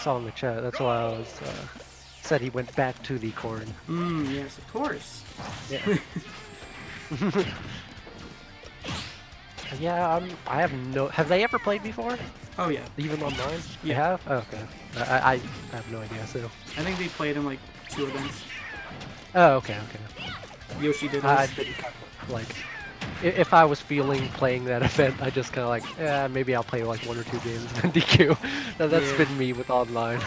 saw in the chat. That's why I was said he went back to the Corrin. Yes, of course. Yeah. Yeah, I have no. Have they ever played before? Oh yeah. Even online? Yeah. They have? Oh, okay. I have no idea. So. I think they played in like 2 events. Oh, okay, okay. Yoshi did I this. didn't kind of, like. If I was feeling playing that event, I just kind of like, yeah, maybe I'll play like 1 or 2 games and then DQ. That's Yeah. been me with online.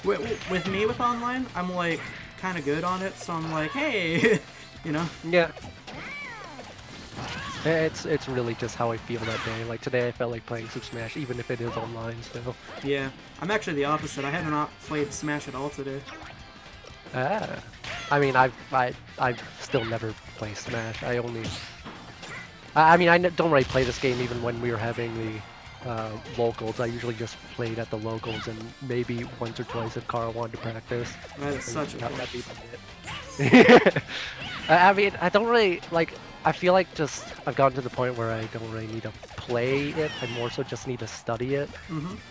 With me with online, I'm like kind of good on it, so I'm like, hey, you know. Yeah. It's really just how I feel that day. Like today, I felt like playing Super Smash, even if it is online. So. Yeah, I'm actually the opposite. I have not played Smash at all today. Ah. I mean, I've still never played Smash. I only. I mean, don't really play this game even when we were having the locals. I usually just played at the locals and maybe once or twice if Carl wanted to practice. That is such a that'd be it. I mean, I don't really like. I feel like just I've gotten to the point where I don't really need to play it. I more so just need to study it.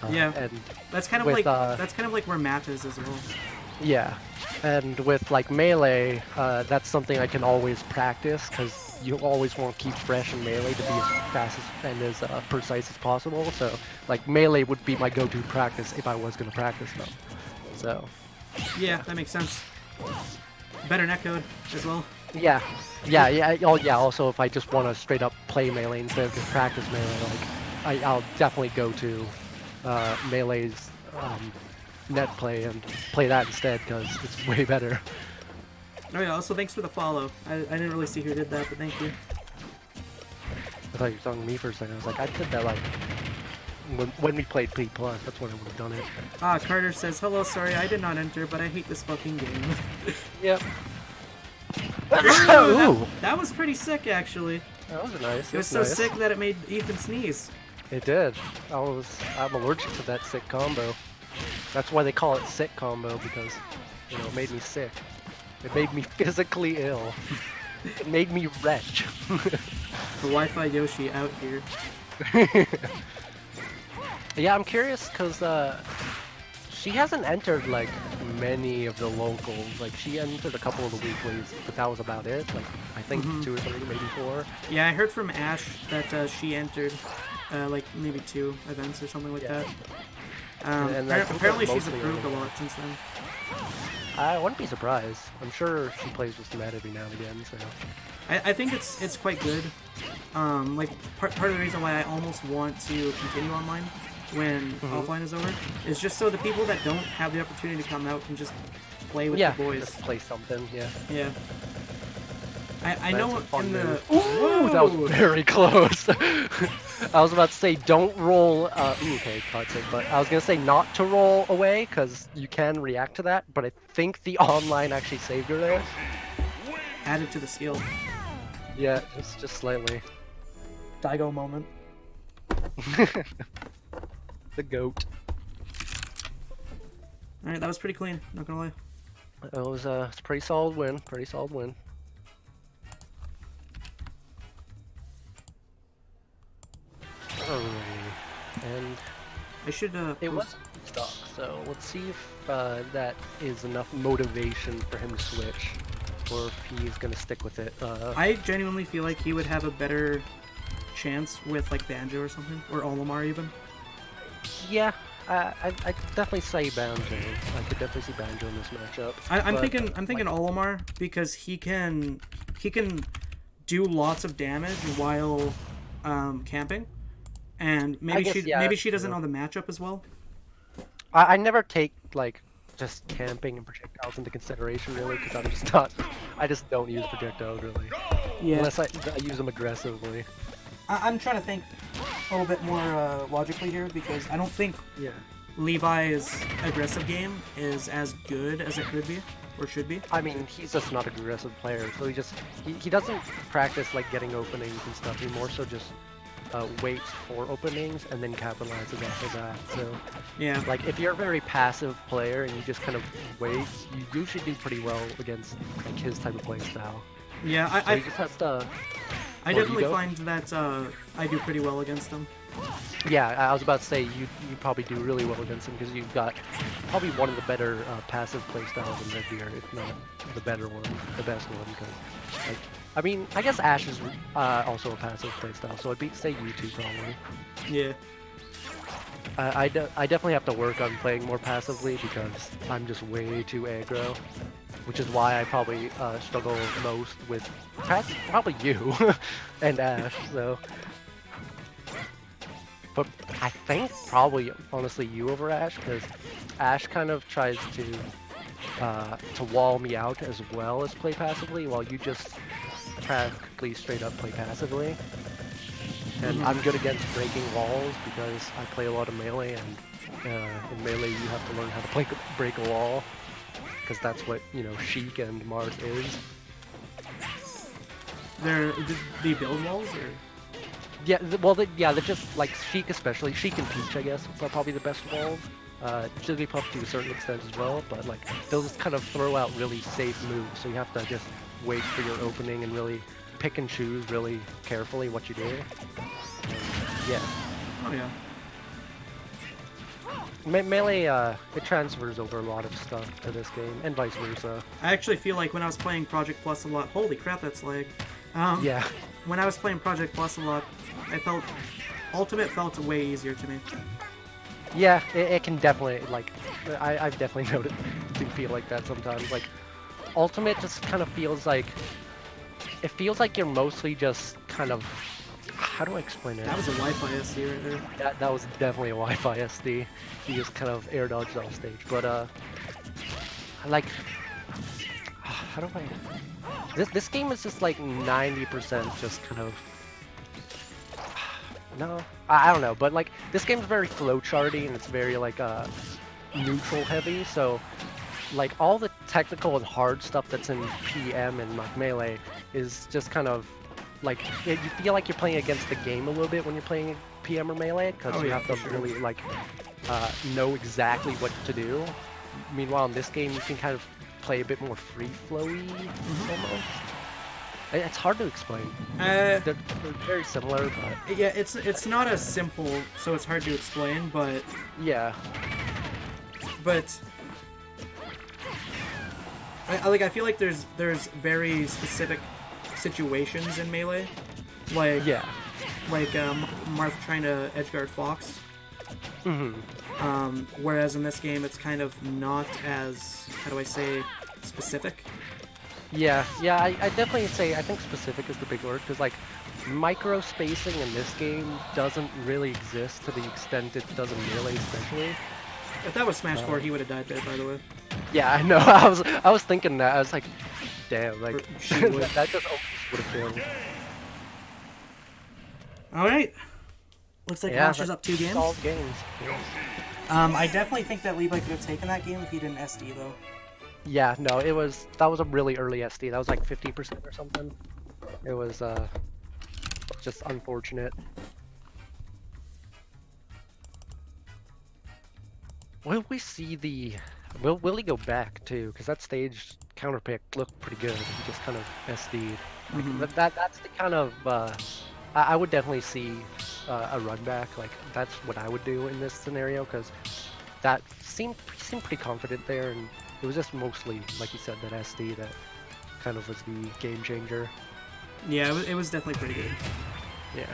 Yeah, and that's kind of with, like where Matt is as well. Yeah, and with like Melee, that's something I can always practice because you always want to keep fresh in Melee to be as fast and as precise as possible. So like Melee would be my go-to practice if I was going to practice them. So. Yeah, that makes sense. Better netcode as well. Yeah. Oh yeah. Also, if I just want to straight up play Melee instead of just practice Melee, like I'll definitely go to Melee's net play and play that instead because it's way better. Oh yeah, also thanks for the follow. I didn't really see who did that, but thank you. I thought you were talking to me for a second. I was like, I did that like when we played P+, that's when I would have done it. Ah, Carter says, hello, sorry, I did not enter, but I hate this fucking game. Yep. Ooh, that was pretty sick, actually. That was nice. It was so sick that it made Ethan sneeze. It did. I'm allergic to that sick combo. That's why they call it sick combo, because, you know, it made me sick. It made me physically ill. It made me wretch. The Wi-Fi Yoshi out here. Yeah, I'm curious, because she hasn't entered, like, many of the locals. Like, she entered a couple of the weeklies, but that was about it. Like, I think 2 or 3, maybe 4. Yeah, I heard from Ash that she entered, like, maybe 2 events or something like that. And apparently she's improved a lot since then. I wouldn't be surprised. I'm sure she plays with Matt every now and again, so... I think it's quite good. Like, part of the reason why I almost want to continue online when offline is over is just so the people that don't have the opportunity to come out can just play with the boys. Just play something, yeah. Yeah. I know in the... Ooh, that was very close. I was about to say don't roll, okay, caught it, but I was going to say not to roll away because you can react to that, but I think the online actually saved her there. Added to the skill. Yeah, just slightly. Daigo moment. The goat. Alright, that was pretty clean, not gonna lie. It was it's a pretty solid win, And I should it was stuck, so let's see if that is enough motivation for him to switch, or if he's gonna stick with it. I genuinely feel like he would have a better chance with like Banjo or something, or Olimar even. Yeah, I definitely say Banjo. I could definitely see Banjo in this matchup. I'm thinking Olimar because he can do lots of damage while camping, and maybe she doesn't know the matchup as well. I never take like just camping and projectiles into consideration really, because I'm just not. I just don't use projectiles really. Yeah. Unless I use them aggressively. I'm trying to think a little bit more logically here because I don't think Levi's aggressive game is as good as it could be or should be. I mean, he's just not an aggressive player, so he doesn't practice like getting openings and stuff. He more so just waits for openings and then capitalizes after that. So yeah, like if you're a very passive player and you just kind of wait, you usually do pretty well against like his type of play style. Yeah, so he just has to. I definitely find that I do pretty well against them. Yeah, I was about to say you probably do really well against him because you've got probably one of the better passive playstyles in Red Deer, if not the better one, the best one. Because, like, I mean, I guess Ashe is also a passive playstyle, so I'd say you two probably. Yeah. I definitely have to work on playing more passively because I'm just way too aggro, which is why I probably struggle most with probably you and Ashe. So, but I think probably honestly you over Ashe because Ashe kind of tries to wall me out as well as play passively, while you just practically straight up play passively. And I'm good against breaking walls because I play a lot of melee, and in melee you have to learn how to break a wall, because that's what, you know, Sheik and Marth is. They're build walls, or? Yeah, well, they're just, like, Sheik especially. Sheik and Peach, I guess, are probably the best walls. Jigglypuff to a certain extent as well, but, like, they'll just kind of throw out really safe moves, so you have to just wait for your opening and really pick and choose really carefully what you do. And, yeah. Oh yeah. Melee, it transfers over a lot of stuff to this game, and vice versa. I actually feel like when I was playing Project Plus a lot, holy crap, that's lag. Yeah. When I was playing Project Plus a lot, I felt Ultimate felt way easier to me. Yeah, it can definitely, like, I've definitely noticed to feel like that sometimes. Like, Ultimate just kind of feels like, it feels like you're mostly just kind of, how do I explain it? That was a Wi-Fi SD right there. That was definitely a Wi-Fi SD. He just kind of air dodged off stage. But, like, how do I... This game is just like 90% just kind of... No, I don't know, but like, this game's very flowcharty and it's very like, neutral heavy, so like all the technical and hard stuff that's in PM and like Melee is just kind of like, you feel like you're playing against the game a little bit when you're playing PM or Melee, because you have to really like know exactly what to do. Meanwhile in this game you can kind of play a bit more free-flowy almost. It's hard to explain. They're very similar, but... Yeah, it's not as simple, so it's hard to explain, but... Yeah. But... I feel like there's very specific situations in Melee. Like... Yeah. Like, Marth trying to edgeguard Fox. Whereas in this game, it's kind of not as, how do I say, specific. Yeah, I definitely say, I think specific is the big word, because like, micro spacing in this game doesn't really exist to the extent it does in Melee especially. If that was Smash 4, he would have died there, by the way. Yeah, I know, I was thinking that, I was like, damn, like, that just almost would have failed. Alright. Looks like Hosh is up 2 games. Solved games. Yeah. I definitely think that Levi could have taken that game if he didn't SD, though. Yeah, no, that was a really early SD. That was like 50% or something. It was just unfortunate. Will we see the... Will he go back too? Because that stage counterpick looked pretty good. He just kind of SD'd. Like, that's the kind of... I would definitely see a run back. Like, that's what I would do in this scenario, because that seemed pretty confident there, and it was just mostly, like you said, that SD that kind of was the game changer. Yeah, it was definitely pretty good. Yeah.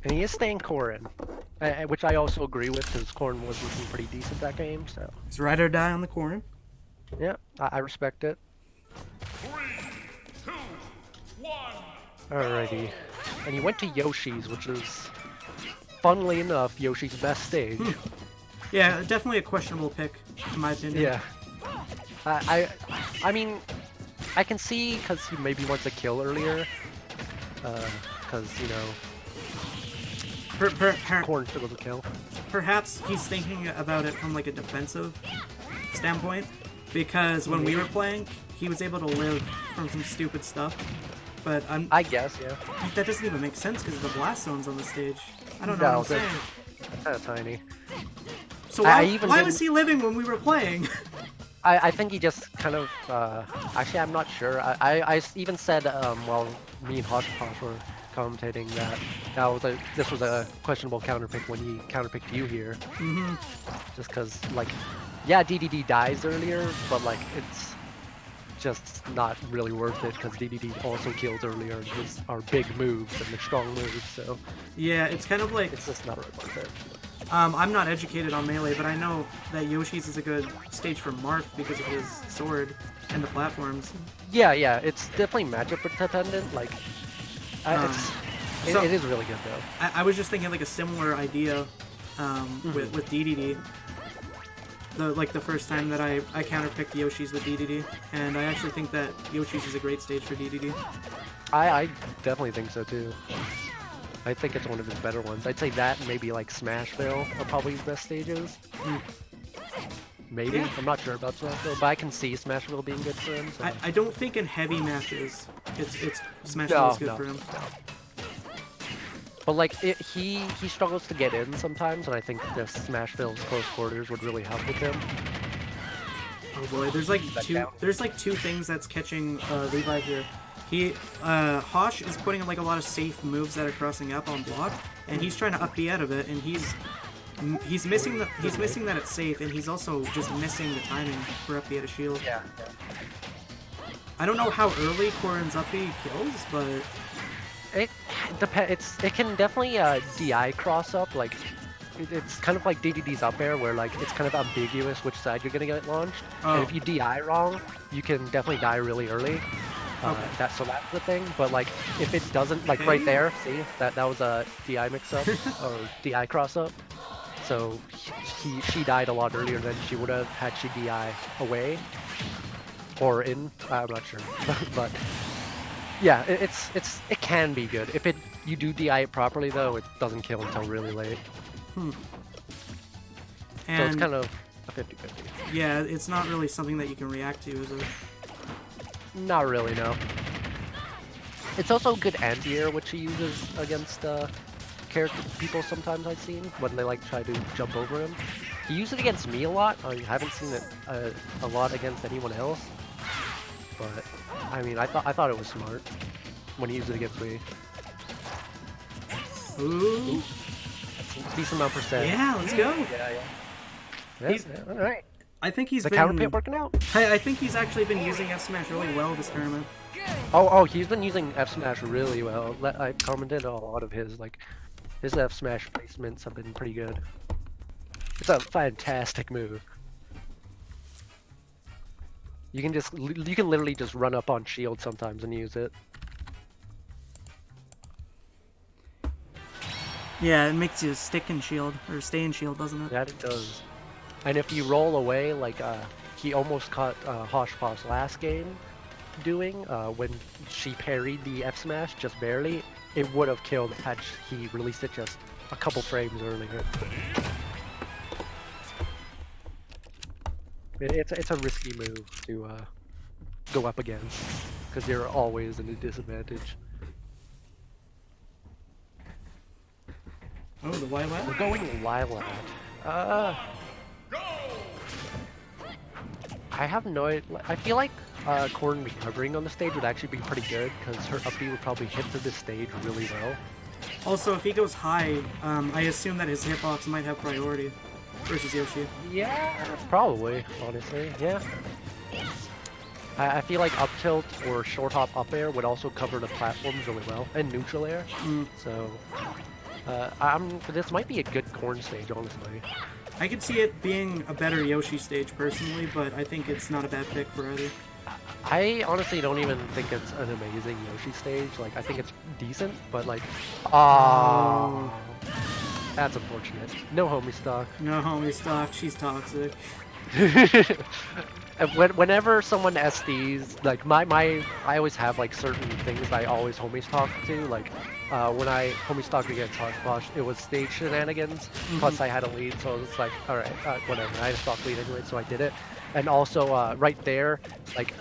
And he is staying Corrin, which I also agree with, because Corrin was looking pretty decent that game, so... It's ride or die on the corner. Yeah, I respect it. 3, 2, 1. Alrighty. And he went to Yoshi's, which is, funnily enough, Yoshi's best stage. Yeah, definitely a questionable pick, in my opinion. Yeah. I mean, I can see because he maybe wants a kill earlier. Because, you know, Corrin struggled to kill. Perhaps he's thinking about it from like a defensive standpoint, because when we were playing, he was able to live from some stupid stuff. But I guess, yeah. That doesn't even make sense because the blast zone's on the stage. I don't know what I'm saying. Kind of tiny. So why was he living when we were playing? I think he just kind of, actually I'm not sure. I even said, while me and HoshPosh were commentating that this was a questionable counterpick when he counterpicked you here. Mm-hmm. Just because, like, yeah, DDD dies earlier, but like it's just not really worth it because DDD also kills earlier and his are big moves and the strong moves. So Yeah, it's kind of like it's just not really worth it. I'm not educated on Melee, but I know that Yoshi's is a good stage for Marth because of his sword and the platforms. Yeah, it's definitely matchup dependent. Like, So- it is really good though. I was just thinking like a similar idea with DDD. The first time that I counterpicked Yoshi's with DDD, and I actually think that Yoshi's is a great stage for DDD. I definitely think so too. I think it's one of his better ones. I'd say that and maybe like Smashville are probably his best stages. Maybe. Yeah. I'm not sure about Smashville, but I can see Smashville being good for him. So. I don't think in heavy matches it's Smashville is good for him. But like he struggles to get in sometimes, and I think this Smashville's close quarters would really help with him. Oh boy, there's like two things that's catching Levi here. Hosh is putting like a lot of safe moves that are crossing up on block, and he's trying to up B out of it, and he's missing that it's safe, and he's also just missing the timing for up B out of shield. Yeah. I don't know how early Corrin's up B kills, but It depends. It can definitely DI cross up. Like it's kind of like DDD's up air, where like it's kind of ambiguous which side you're gonna get launched. And if you DI wrong, you can definitely die really early. Okay. That's the thing. But like if it doesn't, like right there, see that was a DI mix up or DI cross up. So she died a lot earlier than she would have had she DI away or in. I'm not sure, but. Yeah, it can be good. If you do DI it properly though, it doesn't kill until really late. And So it's kind of a 50-50. yeah, it's not really something that you can react to, is it? Not really, no. It's also good anti-air, which he uses against people sometimes I've seen when they like try to jump over him. He used it against me a lot. I haven't seen it a lot against anyone else. But I mean, I thought it was smart when he used it against me. Ooh. That's a decent amount percent. Yeah, let's go. Yes, all right. I think he's The been counter pit working out. I think he's actually been using F Smash really well this tournament. Oh, he's been using F Smash really well. I commented on a lot of his F Smash placements have been pretty good. It's a fantastic move. You can literally just run up on shield sometimes and use it. Yeah, it makes you stick in shield or stay in shield, doesn't it? That it does. And if you roll away, like he almost caught HoshPosh last game doing when she parried the F Smash just barely, it would have killed had he released it just a couple frames earlier. It's a risky move to go up against because you're always in a disadvantage. Oh, the Lilac? We're going Lilac. I have no idea. I feel like Corrin recovering on the stage would actually be pretty good because her up B would probably hit to this stage really well. Also, if he goes high, I assume that his hitbox might have priority versus Yoshi. Yeah, probably, honestly, yeah. I feel like up tilt or short hop up air would also cover the platforms really well, and neutral air. So, this might be a good Corrin stage, honestly. I could see it being a better Yoshi stage personally, but I think it's not a bad pick for either. I honestly don't even think it's an amazing Yoshi stage. Like, I think it's decent, but like, oh. That's unfortunate. No homie stock. No homie stock, she's toxic. Whenever someone SDs, like I always have like certain things I always homie stock to. Like when I homie stocked against HoshPosh, it was stage shenanigans. Plus I had a lead, so it was like, all right, whatever. I had a stock lead anyway, so I did it. And also right there, like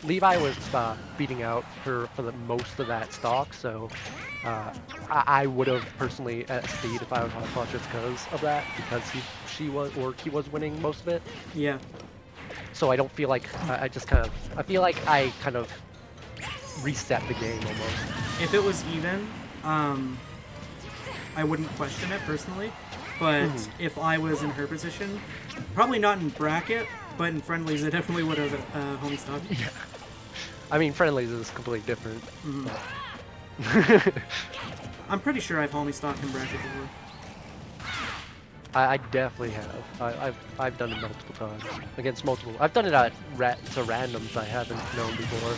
Levi was beating out her for the most of that stock, so I would have personally SD'd if I was HoshPosh just because of that, because he was winning most of it. Yeah. So I don't feel like I feel like I kind of reset the game almost. If it was even, I wouldn't question it personally. But if I was in her position, probably not in bracket, but in friendlies, I definitely would have homie stock. Yeah. I mean, friendlies is completely different. I'm pretty sure I've homie stocked in bracket before. I definitely have. I've done it multiple times against multiple. I've done it at to randoms I haven't known before.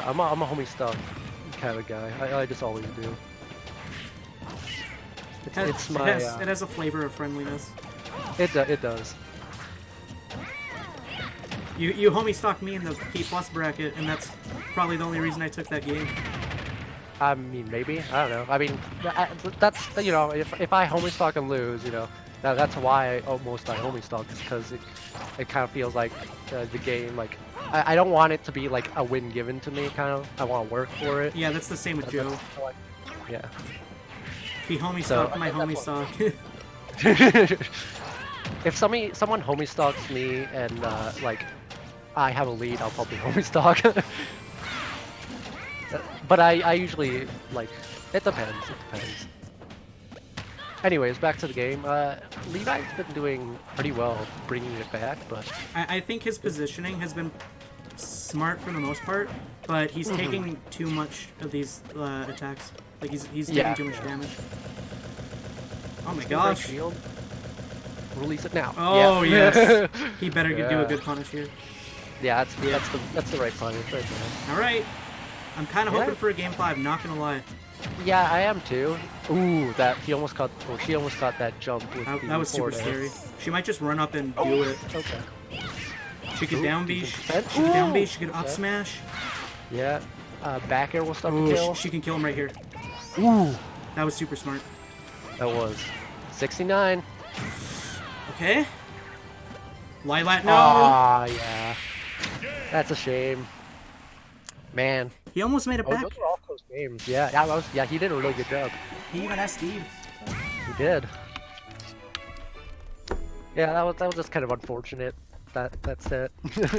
I'm a homie stock kind of guy. I just always do. It's my. It has a flavor of friendliness. It does. You homie stocked me in the P+ bracket, and that's probably the only reason I took that game. I mean, maybe. I don't know. I mean, that's, you know, if I homie stock and lose, you know, that's why I homie stock, is because it kind of feels like the game, like, I don't want it to be like a win given to me, kind of. I want to work for it. Yeah, that's the same with Joe. Yeah. He homie stocked my homie stock. If someone homie stalks me and like I have a lead, I'll probably homie stalk. But I usually, like, it depends. Anyways, back to the game. Levi's been doing pretty well bringing it back, but I think his positioning has been smart for the most part, but he's taking too much of these attacks. Like he's taking too much damage. Oh my gosh! Shield. Release it now. Oh yeah. yes. He better do a good punish here. Yeah, that's the right punish right there. All right. I'm kind of hoping for a game 5. Not gonna lie. Yeah, I am too. Ooh, she almost got that jump with the that was super scary. She might just run up and do it. Okay. She could down B. She could down B. She could up smash. Yeah. Back air will stop the Ooh, kill. she can kill him right here. Ooh. That was super smart. That was 69. Okay. Lilat, no. Ah, yeah. That's a shame. Man. He almost made it back. Those were all close games. Yeah, he did a really good job. He even asked Steve. He did. Yeah, that was just kind of unfortunate. That's it.